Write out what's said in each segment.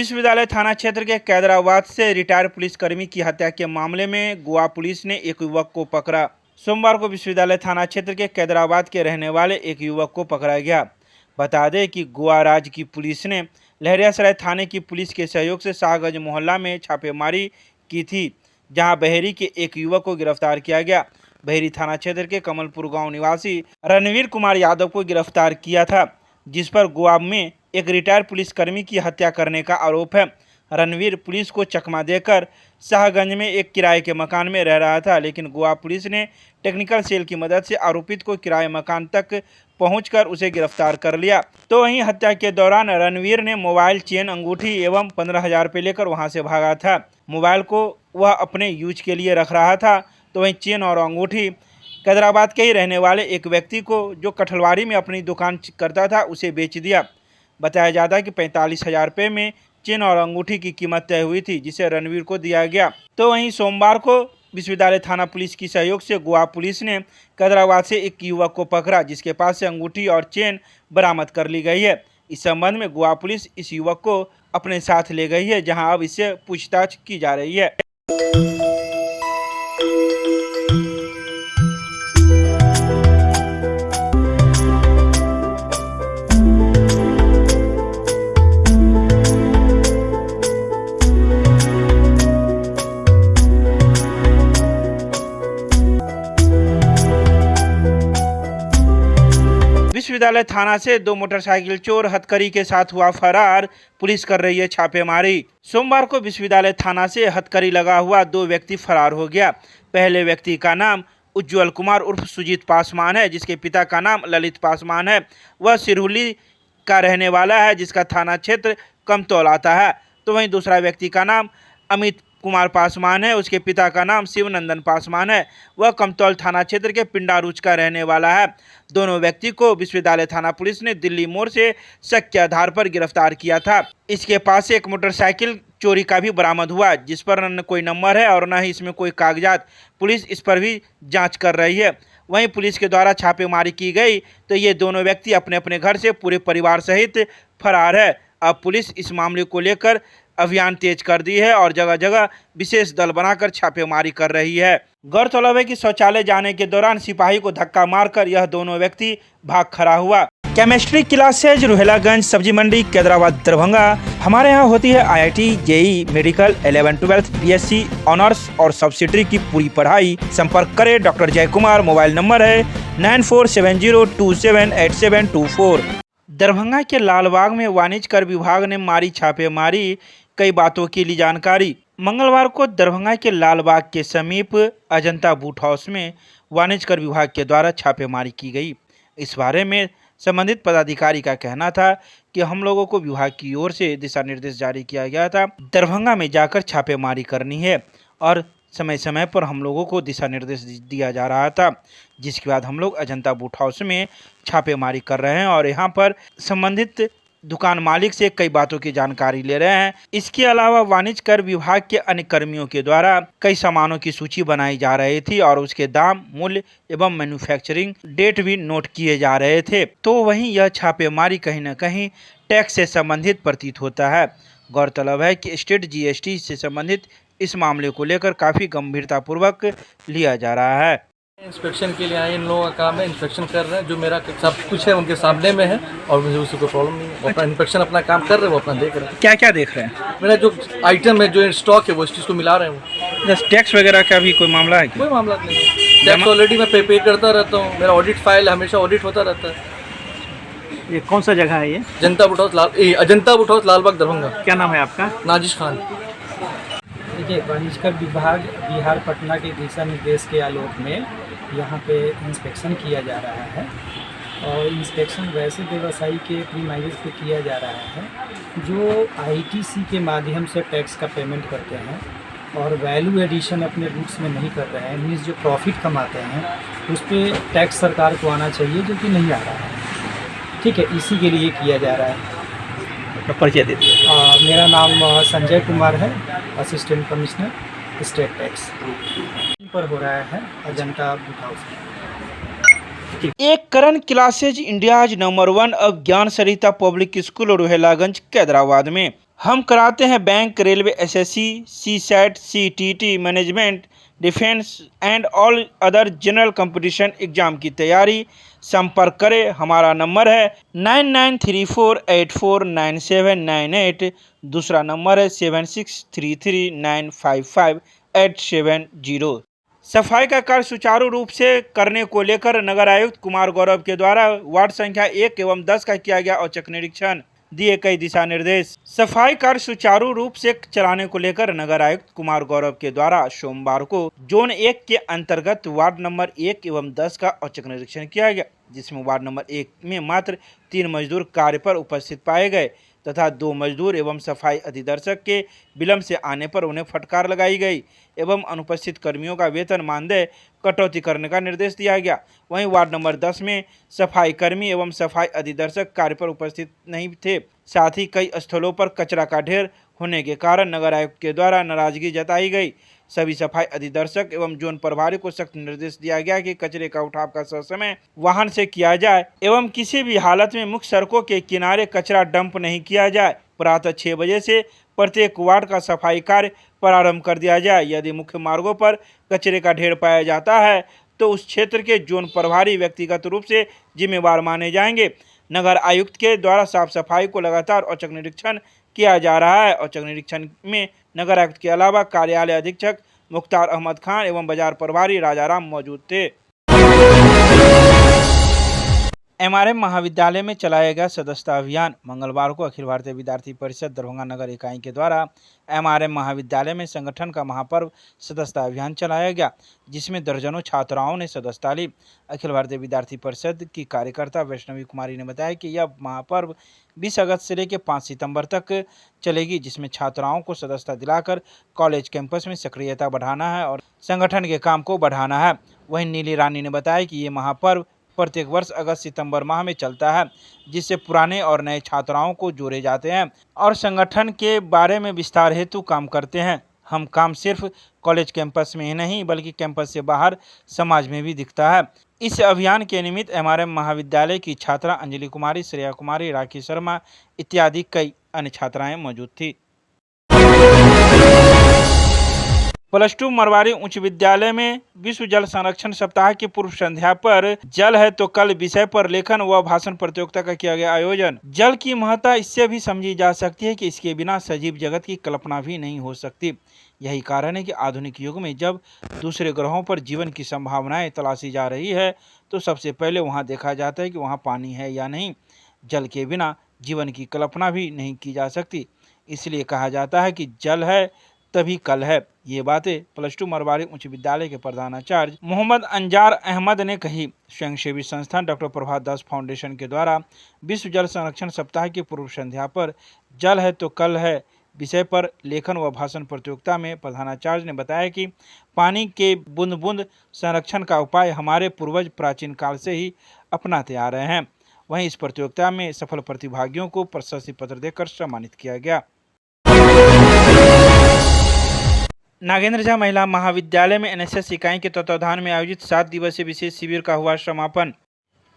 विश्वविद्यालय थाना क्षेत्र के कैदराबाद से रिटायर्ड पुलिसकर्मी की हत्या के मामले में गोवा पुलिस ने एक युवक को पकड़ा। सोमवार को विश्वविद्यालय थाना क्षेत्र के कैदराबाद के रहने वाले एक युवक को पकड़ा गया। बता दें कि गोवा राज्य की पुलिस ने लहरियासराय थाने की पुलिस के सहयोग से शाहगंज मोहल्ला में छापेमारी की थी, जहां बहेरी के एक युवक को गिरफ्तार किया गया। बहेरी थाना क्षेत्र के कमलपुर गांव निवासी रणवीर कुमार यादव को गिरफ्तार किया था, जिस पर गोवा में एक रिटायर्ड पुलिसकर्मी की हत्या करने का आरोप है। रणवीर पुलिस को चकमा देकर शाहगंज में एक किराए के मकान में रह रहा था, लेकिन गोवा पुलिस ने टेक्निकल सेल की मदद से आरोपित को किराए मकान तक पहुंचकर उसे गिरफ्तार कर लिया। तो वहीं हत्या के दौरान रणवीर ने मोबाइल, चेन, अंगूठी एवं 15,000 रुपये लेकर वहां से भागा था। मोबाइल को वह अपने यूज के लिए रख रहा था, तो वहीं चेन और अंगूठी कैदराबाद के ही रहने वाले एक व्यक्ति को, जो कठलवाड़ी में अपनी दुकान करता था, उसे बेच दिया। बताया जाता है कि 45,000 रुपये में चेन और अंगूठी की कीमत तय हुई थी, जिसे रणवीर को दिया गया। तो वहीं सोमवार को विश्वविद्यालय थाना पुलिस की सहयोग से गोवा पुलिस ने कैदराबाद से एक युवक को पकड़ा, जिसके पास से अंगूठी और चेन बरामद कर ली गई है। इस संबंध में गोवा पुलिस इस युवक को अपने साथ ले गई है, जहां अब इससे पूछताछ की जा रही है। विश्वविद्यालय थाना से 2 मोटरसाइकिल चोर हथकड़ी के साथ हुआ फरार, पुलिस कर रही है छापेमारी। सोमवार को विश्वविद्यालय थाना से हथकड़ी लगा हुआ 2 व्यक्ति फरार हो गया। पहले व्यक्ति का नाम उज्ज्वल कुमार उर्फ सुजीत पासवान है, जिसके पिता का नाम ललित पासवान है। वह सिरहुली का रहने वाला है, जिसका थाना क्षेत्र कमतौल आता है। तो वहीं दूसरा व्यक्ति का नाम अमित कुमार पासवान है, उसके पिता का नाम शिवनंदन पासवान है। वह कमतौल थाना क्षेत्र के पिंडारुच का रहने वाला है। दोनों व्यक्ति को विश्वविद्यालय थाना पुलिस ने दिल्ली मोड़ से शक के आधार पर गिरफ्तार किया था। इसके पास से एक मोटरसाइकिल चोरी का भी बरामद हुआ, जिस पर न कोई नंबर है और न ही इसमें कोई कागजात। पुलिस इस पर भी जांच कर रही है। वहीं पुलिस के द्वारा छापेमारी की गई तो ये दोनों व्यक्ति अपने अपने घर से पूरे परिवार सहित फरार है। अब पुलिस इस मामले को लेकर अभियान तेज कर दी है और जगह जगह विशेष दल बनाकर छापेमारी कर रही है। गौरतलब है कि शौचालय जाने के दौरान सिपाही को धक्का मारकर यह दोनों व्यक्ति भाग खड़ा हुआ। केमिस्ट्री क्लासेज रोहिलागंज सब्जी मंडी कैदराबाद दरभंगा। हमारे यहाँ होती है IIT, JEE, medical, 11, 12, BSc honours और सब्सिडरी की पूरी पढ़ाई। संपर्क करें डॉक्टर जय कुमार। मोबाइल नंबर है 9470278724। दरभंगा के लालबाग में वाणिज्य कर विभाग ने मारी छापेमारी, कई बातों की ली जानकारी। मंगलवार को दरभंगा के लालबाग के समीप अजंता बूट हाउस में वाणिज्य कर विभाग के द्वारा छापेमारी की गई। इस बारे में संबंधित पदाधिकारी का कहना था कि हम लोगों को विभाग की ओर से दिशा निर्देश जारी किया गया था, दरभंगा में जाकर छापेमारी करनी है और समय समय पर हम लोगों को दिशा निर्देश दिया जा रहा था, जिसके बाद हम लोग अजंता बूट हाउस में छापेमारी कर रहे हैं और यहाँ पर संबंधित दुकान मालिक से कई बातों की जानकारी ले रहे हैं। इसके अलावा वाणिज्य कर विभाग के अन्य कर्मियों के द्वारा कई सामानों की सूची बनाई जा रही थी और उसके दाम, मूल्य एवं मैन्युफैक्चरिंग डेट भी नोट किए जा रहे थे। तो वहीं यह छापेमारी कहीं न कहीं टैक्स से संबंधित प्रतीत होता है। गौरतलब है कि स्टेट GST से संबंधित इस मामले को लेकर काफ़ी गंभीरतापूर्वक लिया जा रहा है। इंस्पेक्शन के लिए आए, इन लोगों का काम है, इंस्पेक्शन कर रहे हैं। जो मेरा सब कुछ है उनके सामने में है और मुझे उससे कोई प्रॉब्लम नहीं है। वो अपना इंस्पेक्शन अपना काम कर रहे हैं, वो अपना देख रहे हैं। क्या क्या देख रहे हैं? मेरा जो आइटम है, जो स्टॉक है, वो इस चीज़ को मिला रहे हैं। वो टैक्स वगैरह का भी कोई मामला है क्या? कोई मामला नहीं है। टैक्स ऑलरेडी मैं पे करता रहता हूँ। मेरा ऑडिट फाइल हमेशा ऑडिट होता रहता है। ये कौन सा जगह है? ये अजंता बूट हाउस लालबाग दरभंगा। क्या नाम है आपका? नाजिश खान। देखिए, वाणिज्य कर विभाग बिहार पटना के दिशा निर्देश के आलोक में यहाँ पे इंस्पेक्शन किया जा रहा है और इंस्पेक्शन वैसे व्यवसायी के प्रीमाइस पे किया जा रहा है जो ITC के माध्यम से टैक्स का पेमेंट करते हैं और वैल्यू एडिशन अपने रूट्स में नहीं कर रहे हैं। मीन्स जो प्रॉफिट कमाते हैं उस पर टैक्स सरकार को आना चाहिए, जो कि नहीं आ रहा है। ठीक है, इसी के लिए किया जा रहा है। परिचय दे दीजिए। मेरा नाम संजय कुमार है, असिस्टेंट कमिश्नर स्टेट टैक्स पर हो रहा है अजंता बूट हाउस। एक करण क्लासेज इंडियाज नंबर 1 अब ज्ञान सरिता पब्लिक स्कूल रोहिलागंज कैदराबाद में हम कराते हैं bank, railway, SSC, CSAT, CTT, management, defence and all other general competition exam की तैयारी। संपर्क करें, हमारा नंबर है 9934849798। दूसरा नंबर है 7633955870। सफाई का कार्य सुचारू रूप से करने को लेकर नगर आयुक्त कुमार गौरव के द्वारा वार्ड संख्या 1 एवं 10 का किया गया औचक निरीक्षण, दिए कई दिशा निर्देश। सफाई कार्य सुचारू रूप से चलाने को लेकर नगर आयुक्त कुमार गौरव के द्वारा सोमवार को जोन 1 के अंतर्गत वार्ड नंबर 1 एवं 10 का औचक निरीक्षण किया गया, जिसमें वार्ड नंबर 1 में मात्र 3 मजदूर कार्य पर उपस्थित पाए गए तथा 2 मजदूर एवं सफाई अधिदर्शक के विलंब से आने पर उन्हें फटकार लगाई गई एवं अनुपस्थित कर्मियों का वेतन मानदेय कटौती करने का निर्देश दिया गया। वहीं वार्ड नंबर 10 में सफाई कर्मी एवं सफाई अधिदर्शक कार्य पर उपस्थित नहीं थे। साथ ही कई स्थलों पर कचरा का ढेर होने के कारण नगर आयुक्त के द्वारा नाराजगी जताई गई। सभी सफाई अधिदर्शक एवं जोन प्रभारी को सख्त निर्देश दिया गया कि कचरे का उठाव का ससमय वाहन से किया जाए एवं किसी भी हालत में मुख्य सड़कों के किनारे कचरा डंप नहीं किया जाए। प्रातः 6 बजे से प्रत्येक वार्ड का सफाई कार्य प्रारंभ कर दिया जाए। यदि मुख्य मार्गों पर कचरे का ढेर पाया जाता है तो उस क्षेत्र के जोन प्रभारी व्यक्तिगत रूप से जिम्मेवार माने जाएंगे। नगर आयुक्त के द्वारा साफ सफाई को लगातार औचक निरीक्षण किया जा रहा है। औचक निरीक्षण में नगर आयुक्त के अलावा कार्यालय अधीक्षक मुख्तार अहमद खान एवं बाजार प्रभारी राजाराम मौजूद थे। एमआरएम महाविद्यालय में चलाया गया सदस्यता अभियान। मंगलवार को अखिल भारतीय विद्यार्थी परिषद दरभंगा नगर इकाई के द्वारा एमआरएम महाविद्यालय में संगठन का महापर्व सदस्यता अभियान चलाया गया, जिसमें दर्जनों छात्राओं ने सदस्यता ली। अखिल भारतीय विद्यार्थी परिषद की कार्यकर्ता वैष्णवी कुमारी ने बताया कि यह महापर्व 20 अगस्त से लेकर 5 सितंबर तक चलेगी, जिसमें छात्राओं को सदस्यता दिलाकर कॉलेज कैंपस में सक्रियता बढ़ाना है और संगठन के काम को बढ़ाना है। वहीं नीली रानी ने बताया कि ये महापर्व प्रत्येक वर्ष अगस्त सितंबर माह में चलता है, जिससे पुराने और नए छात्राओं को जोड़े जाते हैं और संगठन के बारे में विस्तार हेतु काम करते हैं। हम काम सिर्फ कॉलेज कैंपस में ही नहीं बल्कि कैंपस से बाहर समाज में भी दिखता है। इस अभियान के निमित्त एमआरएम महाविद्यालय की छात्रा अंजलि कुमारी, श्रेया कुमारी, राखी शर्मा इत्यादि कई अन्य छात्राएं मौजूद थी। +2 मरवाड़ी उच्च विद्यालय में विश्व जल संरक्षण सप्ताह की पूर्व संध्या पर जल है तो कल विषय पर लेखन व भाषण प्रतियोगिता का किया गया आयोजन। जल की महत्ता इससे भी समझी जा सकती है कि इसके बिना सजीव जगत की कल्पना भी नहीं हो सकती। यही कारण है कि आधुनिक युग में जब दूसरे ग्रहों पर जीवन की संभावनाएं तलाशी जा रही है तो सबसे पहले वहां देखा जाता है कि वहां पानी है या नहीं। जल के बिना जीवन की कल्पना भी नहीं की जा सकती, इसलिए कहा जाता है कि जल है तभी कल है। ये बातें +2 मरवाड़ी उच्च विद्यालय के प्रधानाचार्य मोहम्मद अंजार अहमद ने कही। स्वयंसेवी संस्थान डॉक्टर प्रभात दास फाउंडेशन के द्वारा विश्व जल संरक्षण सप्ताह की पूर्व संध्या पर जल है तो कल है विषय पर लेखन व भाषण प्रतियोगिता में प्रधानाचार्य ने बताया कि पानी के बूंद बूंद संरक्षण का उपाय हमारे पूर्वज प्राचीन काल से ही अपनाते आ रहे हैं। वहीं इस प्रतियोगिता में सफल प्रतिभागियों को प्रशस्ति पत्र देकर सम्मानित किया गया। नागेंद्र झा महिला महाविद्यालय में एनएसएस इकाई के तत्वावधान में आयोजित 7 दिवसीय विशेष शिविर का हुआ समापन।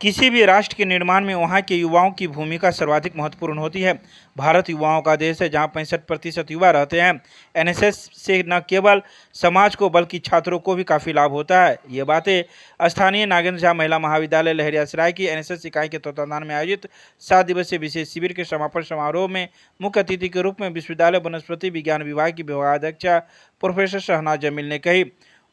किसी भी राष्ट्र के निर्माण में वहाँ के युवाओं की भूमिका सर्वाधिक महत्वपूर्ण होती है। भारत युवाओं का देश है, जहाँ 65% युवा रहते हैं। एनएसएस से न केवल समाज को बल्कि छात्रों को भी काफ़ी लाभ होता है। ये बातें स्थानीय नागेंद्र झा महिला महाविद्यालय लहरियासराय की एनएसएस इकाई के तत्वावधान में आयोजित 7 दिवसीय विशेष शिविर के समापन समारोह में मुख्य अतिथि के रूप में विश्वविद्यालय वनस्पति विज्ञान विभाग की विभागाध्यक्षा प्रोफेसर शहनाज जमील ने कही।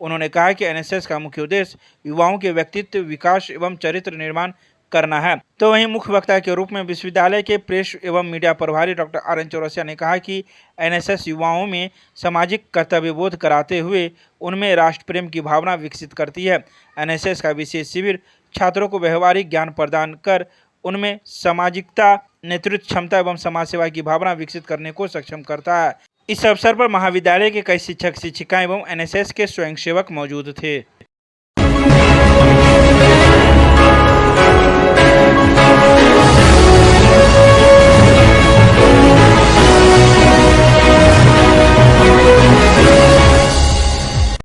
उन्होंने कहा कि एनएसएस का मुख्य उद्देश्य युवाओं के व्यक्तित्व विकास एवं चरित्र निर्माण करना है। तो वहीं मुख्य वक्ता के रूप में विश्वविद्यालय के प्रेस एवं मीडिया प्रभारी डॉक्टर आर एन चौरसिया ने कहा कि एनएसएस युवाओं में सामाजिक कर्तव्यबोध कराते हुए उनमें राष्ट्र प्रेम की भावना विकसित करती है। एनएसएस का विशेष शिविर छात्रों को व्यवहारिक ज्ञान प्रदान कर उनमें सामाजिकता, नेतृत्व क्षमता एवं समाज सेवा की भावना विकसित करने को सक्षम करता है। इस अवसर पर महाविद्यालय के कई शिक्षक शिक्षिकाएं एवं एनएसएस के स्वयंसेवक मौजूद थे।